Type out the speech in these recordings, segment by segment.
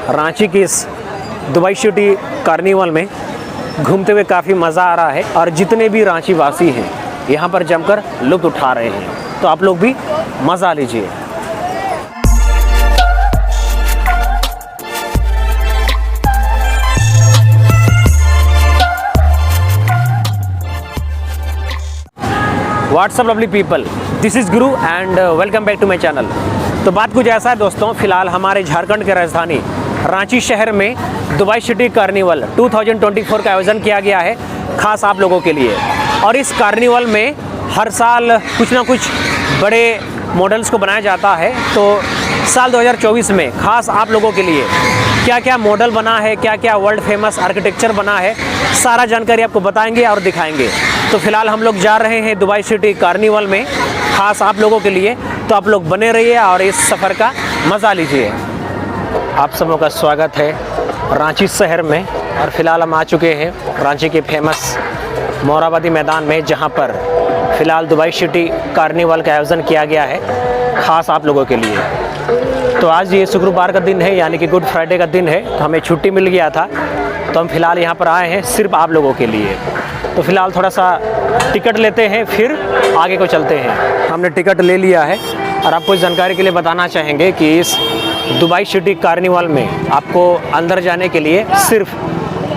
रांची की इस Dubai city carnival में घूमते हुए काफ़ी मज़ा आ रहा है और जितने भी रांची वासी हैं यहाँ पर जमकर लुत्फ़ उठा रहे हैं, तो आप लोग भी मज़ा लीजिए। What's up lovely people, this is Guru and welcome back to my channel. तो बात कुछ ऐसा है दोस्तों, फ़िलहाल हमारे झारखंड के राजधानी रांची शहर में दुबई सिटी कार्निवल 2024 का आयोजन किया गया है खास आप लोगों के लिए। और इस कार्निवल में हर साल कुछ ना कुछ बड़े मॉडल्स को बनाया जाता है। तो साल 2024 में खास आप लोगों के लिए क्या क्या मॉडल बना है, क्या क्या वर्ल्ड फेमस आर्किटेक्चर बना है, सारा जानकारी आपको बताएंगे और दिखाएंगे। तो फिलहाल हम लोग जा रहे हैं दुबई सिटी कार्निवल में खास आप लोगों के लिए, तो आप लोग बने रहिए और इस सफ़र का मज़ा लीजिए। आप सबों का स्वागत है रांची शहर में। और फिलहाल हम आ चुके हैं रांची के फेमस मोराबादी मैदान में, जहां पर फ़िलहाल दुबई सिटी कार्निवल का आयोजन किया गया है ख़ास आप लोगों के लिए। तो आज ये शुक्रवार का दिन है, यानी कि गुड फ्राइडे का दिन है, तो हमें छुट्टी मिल गया था, तो हम फ़िलहाल यहाँ पर आए हैं सिर्फ आप लोगों के लिए। तो फ़िलहाल थोड़ा सा टिकट लेते हैं, फिर आगे को चलते हैं। हमने टिकट ले लिया है और आपको जानकारी के लिए बताना चाहेंगे कि इस दुबई सिटी कार्निवल में आपको अंदर जाने के लिए सिर्फ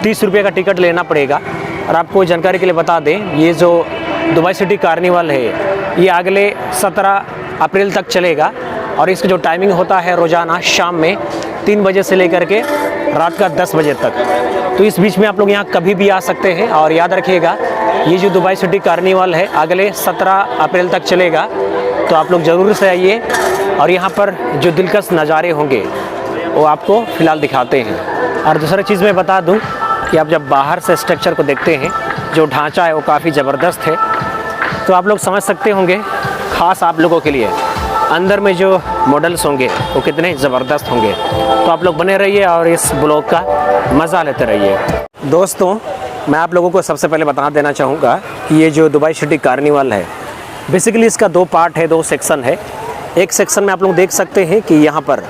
30 रुपये का टिकट लेना पड़ेगा। और आपको जानकारी के लिए बता दें, ये जो दुबई सिटी कार्निवल है ये अगले 17 अप्रैल तक चलेगा और इसका जो टाइमिंग होता है रोज़ाना शाम में 3 बजे से लेकर के रात का 10 बजे तक। तो इस बीच में आप लोग यहाँ कभी भी आ सकते हैं। और याद रखिएगा, ये जो दुबई सिटी कार्निवल है अगले 17 अप्रैल तक चलेगा, तो आप लोग ज़रूर से आइए और यहाँ पर जो दिलकश नज़ारे होंगे वो आपको फ़िलहाल दिखाते हैं। और दूसरा चीज़ मैं बता दूँ कि आप जब बाहर से स्ट्रक्चर को देखते हैं, जो ढांचा है वो काफ़ी ज़बरदस्त है, तो आप लोग समझ सकते होंगे ख़ास आप लोगों के लिए अंदर में जो मॉडल्स होंगे वो कितने ज़बरदस्त होंगे। तो आप लोग बने रहिए और इस ब्लॉग का मज़ा लेते रहिए। दोस्तों, मैं आप लोगों को सबसे पहले बता देना चाहूँगा कि ये जो दुबई सिटी कार्निवल है बेसिकली इसका 2 पार्ट है, 2 सेक्शन है। एक सेक्शन में आप लोग देख सकते हैं कि यहाँ पर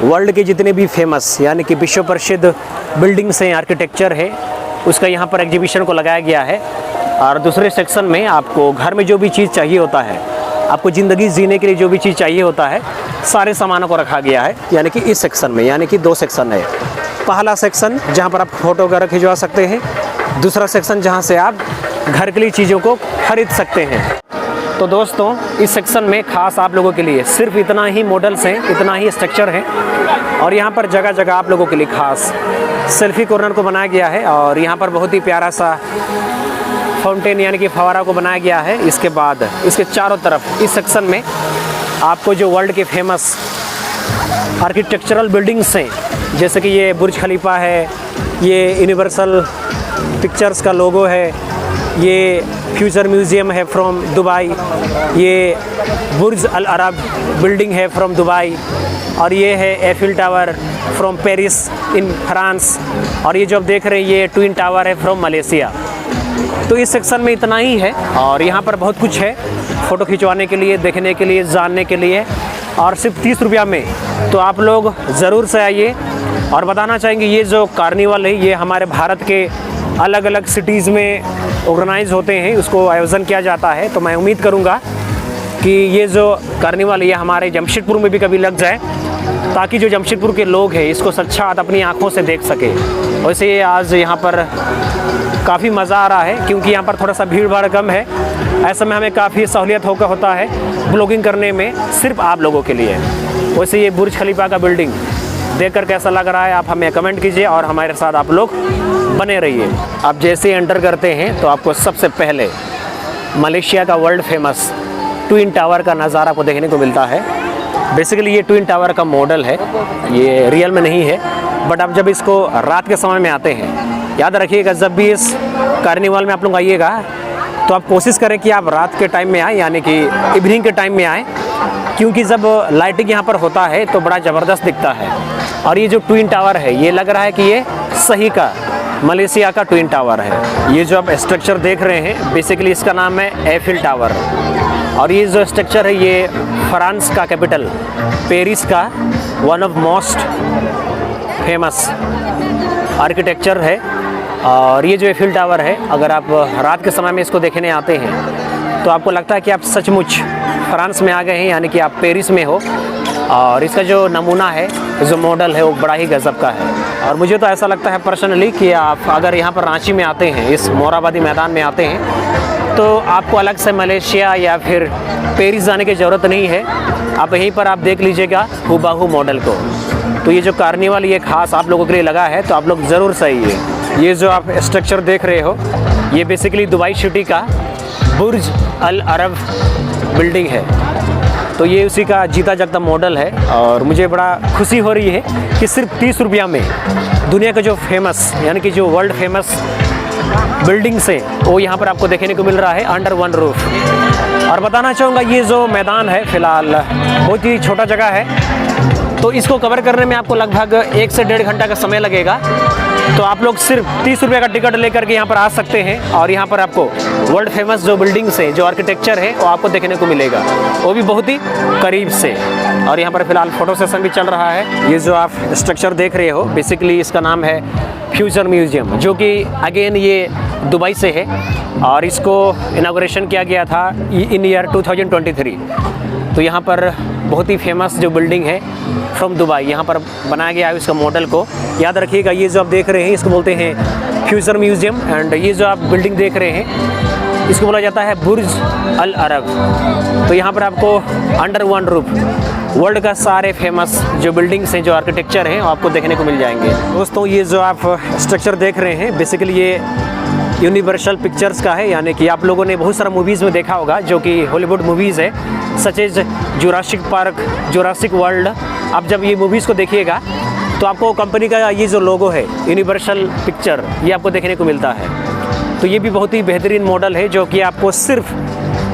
वर्ल्ड के जितने भी फेमस यानी कि विश्व प्रसिद्ध बिल्डिंग्स हैं, आर्किटेक्चर है, उसका यहाँ पर एग्जीबिशन को लगाया गया है। और दूसरे सेक्शन में आपको घर में जो भी चीज़ चाहिए होता है, आपको ज़िंदगी जीने के लिए जो भी चीज़ चाहिए होता है, सारे सामानों को रखा गया है, यानी कि इस सेक्शन में, यानी कि 2 सेक्शन है। पहला सेक्शन जहाँ पर आप फोटो वगैरह खिंचवा सकते हैं, दूसरा सेक्शन जहाँ से आप घर के लिए चीज़ों को खरीद सकते हैं। तो दोस्तों, इस सेक्शन में ख़ास आप लोगों के लिए सिर्फ इतना ही मॉडल्स हैं, इतना ही स्ट्रक्चर है। और यहाँ पर जगह जगह आप लोगों के लिए ख़ास सेल्फी कॉर्नर को बनाया गया है और यहाँ पर बहुत ही प्यारा सा फाउंटेन यानी कि फवारा को बनाया गया है। इसके बाद इसके चारों तरफ इस सेक्शन में आपको जो वर्ल्ड के फेमस आर्किटेक्चरल बिल्डिंग्स हैं, जैसे कि ये बुर्ज खलीफा है, ये यूनिवर्सल पिक्चर्स का लोगो है, ये फ्यूचर म्यूज़ियम है फ्रॉम दुबई, ये बुर्ज अल अरब बिल्डिंग है फ्रॉम दुबई, और ये है Eiffel tower from Paris in France, और ये जो आप देख रहे हैं ये ट्विन टावर है फ्रॉम मलेशिया। तो इस सेक्शन में इतना ही है और यहाँ पर बहुत कुछ है फ़ोटो खिंचवाने के लिए, देखने के लिए, जानने के लिए, और सिर्फ 30 रुपया में। तो आप लोग ज़रूर से आइए। और बताना चाहेंगे, ये जो कार्निवल है ये हमारे भारत के अलग अलग सिटीज़ में ऑर्गेनाइज होते हैं, उसको आयोजन किया जाता है। तो मैं उम्मीद करूँगा कि ये जो कार्निवल है ये हमारे जमशेदपुर में भी कभी लग जाए, ताकि जो जमशेदपुर के लोग हैं इसको साक्षात अपनी आँखों से देख सके। वैसे आज यहाँ पर काफ़ी मज़ा आ रहा है क्योंकि यहाँ पर थोड़ा सा भीड़ भाड़ कम है। ऐसे में हमें काफ़ी सहूलियत होता है ब्लॉगिंग करने में सिर्फ आप लोगों के लिए। वैसे ये बुर्ज खलीफा का बिल्डिंग देखकर कैसा लग रहा है आप हमें कमेंट कीजिए और हमारे साथ आप लोग बने रहिए। आप जैसे ही एंटर करते हैं तो आपको सबसे पहले मलेशिया का वर्ल्ड फेमस ट्विन टावर का नज़ारा आपको देखने को मिलता है। बेसिकली ये ट्विन टावर का मॉडल है, ये रियल में नहीं है, बट आप जब इसको रात के समय में आते हैं, याद रखिएगा जब भी इस कार्निवल में आप लोग आइएगा तो आप कोशिश करें कि आप रात के टाइम में आएँ, यानी कि इवनिंग के टाइम में आएँ, क्योंकि जब लाइटिंग यहाँ पर होता है तो बड़ा ज़बरदस्त दिखता है। और ये जो ट्विन टावर है ये लग रहा है कि ये सही का मलेशिया का ट्विन टावर है। ये जो आप स्ट्रक्चर देख रहे हैं बेसिकली इसका नाम है एफिल टावर। और ये जो स्ट्रक्चर है ये फ्रांस का कैपिटल पेरिस का one of most famous architecture है। और ये जो एफिल टावर है, अगर आप रात के समय में इसको देखने आते हैं तो आपको लगता है कि आप सचमुच फ्रांस में आ गए हैं, यानी कि आप पेरिस में हो। और इसका जो नमूना है, जो मॉडल है, वो बड़ा ही गज़ब का है। और मुझे तो ऐसा लगता है पर्सनली कि आप अगर यहाँ पर रांची में आते हैं, इस मोराबादी मैदान में आते हैं, तो आपको अलग से मलेशिया या फिर पेरिस जाने की ज़रूरत नहीं है। आप यहीं पर आप देख लीजिएगा हूबहू मॉडल को। तो ये जो कार्निवल ये खास आप लोगों के लिए लगा है, तो आप लोग ज़रूर सही है। ये जो आप स्ट्रक्चर देख रहे हो, ये बेसिकली दुबई सिटी का बुर्ज अल अरब बिल्डिंग है। तो ये उसी का जीता जागता मॉडल है। और मुझे बड़ा खुशी हो रही है कि सिर्फ 30 रुपया में दुनिया का जो फेमस, यानी कि जो वर्ल्ड फेमस बिल्डिंग्स है, वो यहाँ पर आपको देखने को मिल रहा है अंडर वन रूफ। और बताना चाहूँगा, ये जो मैदान है फ़िलहाल बहुत ही छोटा जगह है, तो इसको कवर करने में आपको लगभग 1 से 1.5 घंटा का समय लगेगा। तो आप लोग सिर्फ 30 रुपये का टिकट लेकर के यहाँ पर आ सकते हैं। और यहाँ पर आपको वर्ल्ड फेमस जो बिल्डिंग्स है, जो आर्किटेक्चर है, वो आपको देखने को मिलेगा, वो भी बहुत ही करीब से। और यहाँ पर फ़िलहाल फ़ोटो सेशन भी चल रहा है। ये जो आप स्ट्रक्चर देख रहे हो, बेसिकली इसका नाम है फ्यूचर म्यूज़ियम, जो कि अगेन ये दुबई से है। और इसको इनाग्रेशन किया गया था इन ईयर 2023। तो यहाँ पर बहुत ही फेमस जो बिल्डिंग है फ्रॉम दुबई, यहाँ पर बनाया गया है इसका मॉडल को। याद रखिएगा, ये जो आप देख रहे हैं इसको बोलते हैं फ्यूचर म्यूज़ियम। एंड ये जो आप बिल्डिंग देख रहे हैं, इसको बोला जाता है बुर्ज अल अरब। तो यहाँ पर आपको अंडर वन रूफ वर्ल्ड का सारे फेमस जो बिल्डिंग्स हैं, जो आर्किटेक्चर हैं, वो आपको देखने को मिल जाएंगे। दोस्तों, ये जो आप स्ट्रक्चर देख रहे हैं, बेसिकली ये यूनिवर्सल पिक्चर्स का है। यानी कि आप लोगों ने बहुत सारा मूवीज़ में देखा होगा, जो कि हॉलीवुड मूवीज़ है, such as Jurassic Park, Jurassic World. आप जब ये मूवीज़ को देखिएगा तो आपको कंपनी का ये जो लोगो है यूनिवर्सल पिक्चर, ये आपको देखने को मिलता है। तो ये भी बहुत ही बेहतरीन मॉडल है, जो कि आपको सिर्फ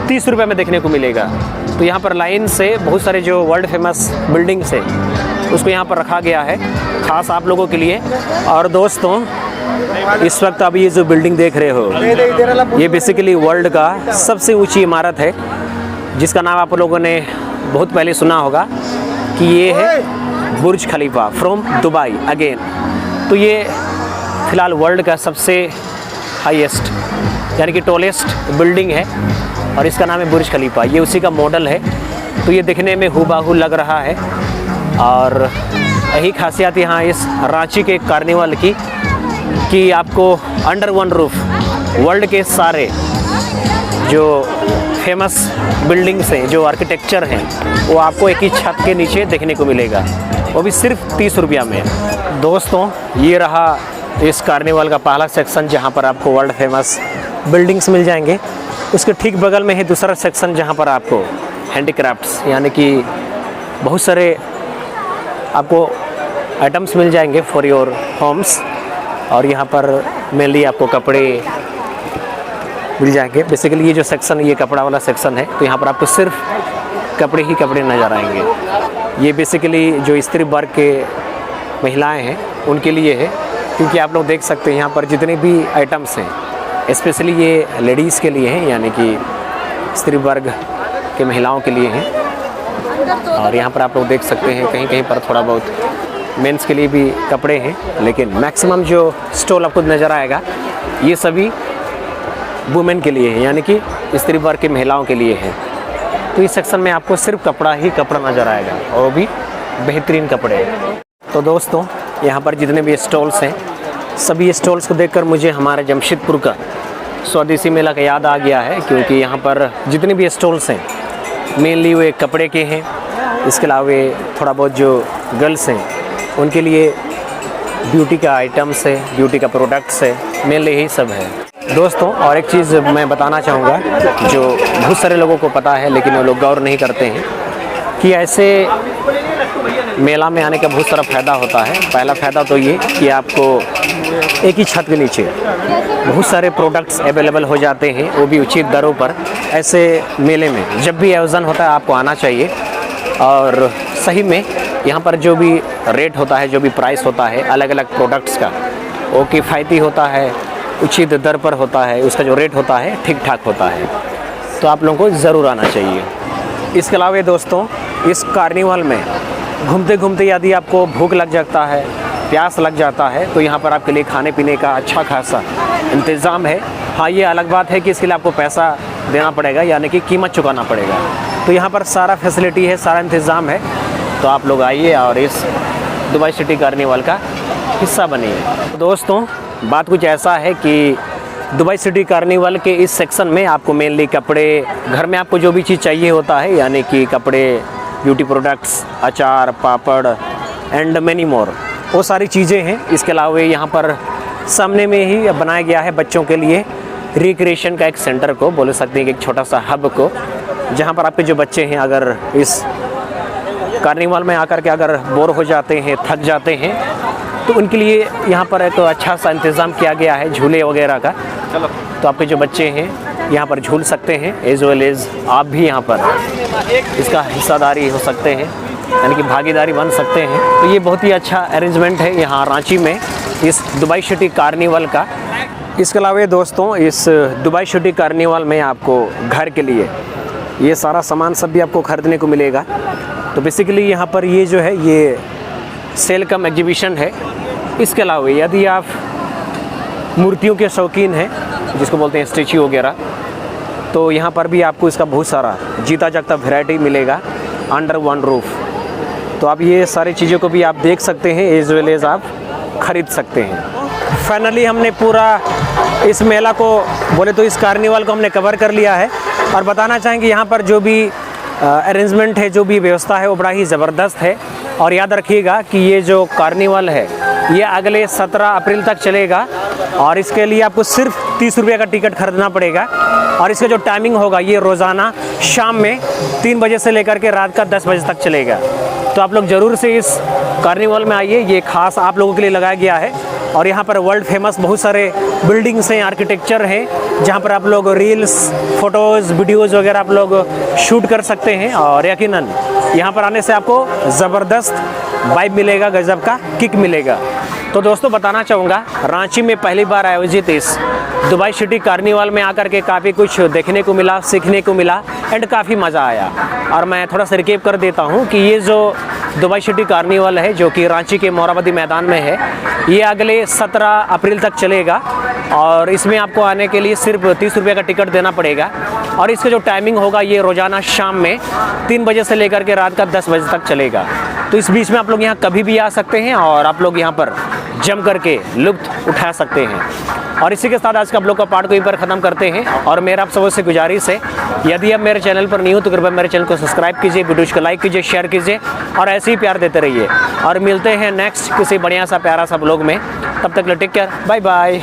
30 रुपये में देखने को मिलेगा। तो यहाँ पर लाइन से बहुत सारे जो वर्ल्ड फेमस बिल्डिंग्स है, उसको यहाँ पर रखा गया है ख़ास आप लोगों के लिए। और दोस्तों, इस वक्त आप ये जो बिल्डिंग देख रहे हो, ये बेसिकली वर्ल्ड का सबसे ऊंची इमारत है, जिसका नाम आप लोगों ने बहुत पहले सुना होगा कि ये है बुर्ज खलीफा फ्रॉम दुबई अगेन। तो ये फ़िलहाल वर्ल्ड का सबसे हाईएस्ट, यानी कि टॉलेस्ट बिल्डिंग है, और इसका नाम है बुर्ज खलीफा। ये उसी का मॉडल है। तो ये दिखने में हूबहू लग रहा है। और यही खासियत यहाँ इस रांची के कार्निवल की, कि आपको अंडर वन रूफ वर्ल्ड के सारे जो फेमस बिल्डिंग्स हैं, जो आर्किटेक्चर हैं, वो आपको एक ही छत के नीचे देखने को मिलेगा, वो भी सिर्फ 30 रुपया में। दोस्तों, ये रहा इस कार्निवल का पहला सेक्शन, जहाँ पर आपको वर्ल्ड फेमस बिल्डिंग्स मिल जाएंगे। उसके ठीक बगल में है दूसरा सेक्शन, जहाँ पर आपको हैंडीक्राफ्ट्स, यानी कि बहुत सारे आपको आइटम्स मिल जाएंगे फॉर योर होम्स। और यहाँ पर मेनली आपको कपड़े मिल जाएंगे। बेसिकली ये जो सेक्शन, ये कपड़ा वाला सेक्शन है। तो यहाँ पर आपको सिर्फ कपड़े ही कपड़े नज़र आएंगे। ये बेसिकली जो स्त्री वर्ग के महिलाएं हैं, उनके लिए है, क्योंकि आप लोग देख सकते हैं यहाँ पर जितने भी आइटम्स हैं, स्पेशली ये लेडीज़ के लिए हैं, यानी कि स्त्री वर्ग के महिलाओं के लिए हैं। और यहाँ पर आप लोग देख सकते हैं कहीं कहीं पर थोड़ा बहुत मेंस के लिए भी कपड़े हैं, लेकिन मैक्सिमम जो स्टॉल आपको नज़र आएगा, ये सभी वुमेन के लिए है, यानी कि स्त्री वर्ग की महिलाओं के लिए है। तो इस सेक्शन में आपको सिर्फ कपड़ा ही कपड़ा नज़र आएगा, और वो भी बेहतरीन कपड़े। तो दोस्तों, यहाँ पर जितने भी स्टॉल्स हैं, सभी स्टॉल्स को देखकर मुझे हमारे जमशेदपुर का स्वदेशी मेला का याद आ गया है, क्योंकि यहाँ पर जितने भी स्टॉल्स हैं, मेनली वे कपड़े के हैं। इसके अलावा थोड़ा बहुत जो गर्ल्स हैं, उनके लिए ब्यूटी का आइटम्स है, ब्यूटी का प्रोडक्ट्स है, मेनली यही सब है। दोस्तों, और एक चीज़ मैं बताना चाहूँगा, जो बहुत सारे लोगों को पता है लेकिन वो लोग गौर नहीं करते हैं, कि ऐसे मेला में आने का बहुत सारा फ़ायदा होता है। पहला फ़ायदा तो ये कि आपको एक ही छत के नीचे बहुत सारे प्रोडक्ट्स अवेलेबल हो जाते हैं, वो भी उचित दरों पर। ऐसे मेले में जब भी आयोजन होता है, आपको आना चाहिए। और सही में यहाँ पर जो भी रेट होता है, जो भी प्राइस होता है अलग अलग प्रोडक्ट्स का, वो किफ़ायती होता है, उचित दर पर होता है, उसका जो रेट होता है ठीक ठाक होता है। तो आप लोगों को ज़रूर आना चाहिए। इसके अलावा दोस्तों, इस कार्निवल में घूमते घूमते यदि आपको भूख लग जाता है, प्यास लग जाता है तो यहाँ पर आपके लिए खाने पीने का अच्छा खासा इंतज़ाम है। हाँ, ये अलग बात है कि इसके लिए आपको पैसा देना पड़ेगा, यानी कि कीमत चुकाना पड़ेगा। तो यहाँ पर सारा फैसिलिटी है, सारा इंतज़ाम है। तो आप लोग आइए और इस दुबई सिटी कार्निवल का हिस्सा बनिए। तो दोस्तों, बात कुछ ऐसा है कि दुबई सिटी कार्निवल के इस सेक्शन में आपको मेनली कपड़े, घर में आपको जो भी चीज़ चाहिए होता है, यानी कि कपड़े, ब्यूटी प्रोडक्ट्स, अचार, पापड़ एंड मैनी मोर, वो सारी चीज़ें हैं। इसके अलावा यहाँ पर सामने में ही बनाया गया है बच्चों के लिए रिक्रिएशन का एक सेंटर को, बोल सकते हैं कि एक छोटा सा हब को, जहाँ पर आपके जो बच्चे हैं अगर इस कार्निवल में आकर के अगर बोर हो जाते हैं, थक जाते हैं, तो उनके लिए यहाँ पर एक अच्छा सा इंतज़ाम किया गया है झूले वगैरह का। तो आपके जो बच्चे हैं यहाँ पर झूल सकते हैं, एज वेल एज आप भी यहाँ पर इसका हिस्सेदारी हो सकते हैं, यानी कि भागीदारी बन सकते हैं। तो ये बहुत ही अच्छा अरेंजमेंट है यहाँ रांची में इस दुबई सिटी कार्निवल का। इसके अलावा दोस्तों, इस दुबई सिटी कार्निवल में आपको घर के लिए ये सारा सामान सब भी आपको ख़रीदने को मिलेगा। तो बेसिकली यहाँ पर ये जो है ये सेल कम एग्जीबिशन है। इसके अलावा यदि आप मूर्तियों के शौकीन हैं, जिसको बोलते हैं स्टैचू वगैरह, तो यहाँ पर भी आपको इसका बहुत सारा जीता जागता वैरायटी मिलेगा अंडर वन रूफ। तो आप ये सारी चीज़ों को भी आप देख सकते हैं, एज वेल एज आप ख़रीद सकते हैं। फाइनली हमने पूरा इस मेला को, बोले तो इस कार्निवल को हमने कवर कर लिया है। और बताना चाहेंगे यहाँ पर जो भी अरेंजमेंट है, जो भी व्यवस्था है, वो बड़ा ही ज़बरदस्त है। और याद रखिएगा कि ये जो कार्निवल है ये अगले 17 अप्रैल तक चलेगा और इसके लिए आपको सिर्फ 30 रुपये का टिकट खरीदना पड़ेगा। और इसका जो टाइमिंग होगा ये रोज़ाना शाम में 3 बजे से लेकर के रात का 10 बजे तक चलेगा। तो आप लोग ज़रूर से इस कार्निवल में आइए, ये खास आप लोगों के लिए लगाया गया है। और यहाँ पर वर्ल्ड फेमस बहुत सारे बिल्डिंग्स हैं, आर्किटेक्चर हैं, जहाँ पर आप लोग रील्स, फ़ोटोज़, वीडियोज़ वगैरह आप लोग शूट कर सकते हैं। और यकीनन यहाँ पर आने से आपको ज़बरदस्त वाइब मिलेगा, गजब का किक मिलेगा। तो दोस्तों, बताना चाहूँगा रांची में पहली बार आयोजित इस दुबई सिटी कार्निवल में आकर के काफ़ी कुछ देखने को मिला, सीखने को मिला एंड काफ़ी मज़ा आया। और मैं थोड़ा सा रिकेप कर देता हूँ कि ये जो दुबई सिटी कार्निवल है, जो कि रांची के मोराबादी मैदान में है, ये अगले 17 अप्रैल तक चलेगा। और इसमें आपको आने के लिए सिर्फ 30 रुपये का टिकट देना पड़ेगा। और इसका जो टाइमिंग होगा ये रोज़ाना शाम में 3 बजे से लेकर के रात का 10 बजे तक चलेगा। तो इस बीच में आप लोग यहाँ कभी भी आ सकते हैं और आप लोग यहाँ पर जम करके लुत्फ़ उठा सकते हैं। और इसी के साथ आज का ब्लॉग का पार्ट को यहीं पर ख़त्म करते हैं। और मेरा आप सबसे गुजारिश है, यदि आप मेरे चैनल पर नहीं हो तो कृपया मेरे चैनल को सब्सक्राइब कीजिए, वीडियोज़ को लाइक कीजिए, शेयर कीजिए और ऐसे ही प्यार देते रहिए। और मिलते हैं नेक्स्ट किसी बढ़िया सा प्यारा सा ब्लॉग में। तब तक टेक केयर, बाय बाय।